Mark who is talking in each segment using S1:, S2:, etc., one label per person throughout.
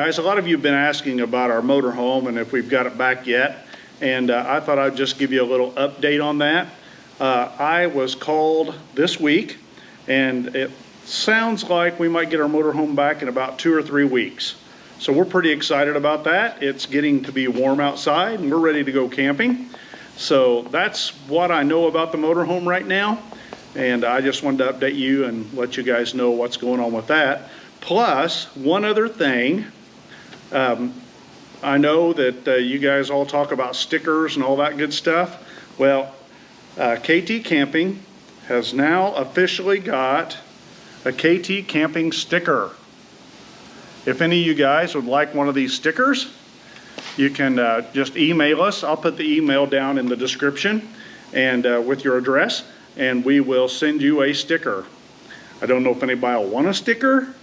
S1: guys, a lot of you have been asking about our motorhome and if we've got it back yet. And I thought I'd just give you a little update on that. I was called this week, and it sounds like we might get our motorhome back in about 2 or 3 weeks. So we're pretty excited about that. It's getting to be warm outside and we're ready to go camping. So that's what I know about the motorhome right now. And I just wanted to update you and let you guys know what's going on with that. Plus, one other thing, I know that you guys all talk about stickers and all that good stuff. Well, KT Camping has now officially got a KT Camping sticker. If any of you guys would like one of these stickers, you can just email us. I'll put the email down in the description and with your address, and we will send you a sticker. I don't know if anybody will want a sticker,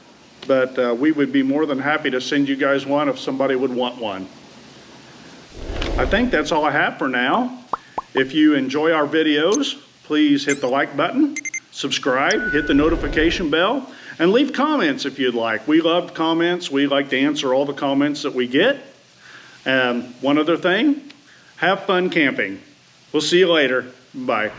S1: but we would be more than happy to send you guys one if somebody would want one. I think that's all I have for now. If you enjoy our videos, please hit the like button, subscribe, hit the notification bell, and leave comments if you'd like. We love comments. We like to answer all the comments that we get. One other thing, have fun camping. We'll see you later. Bye.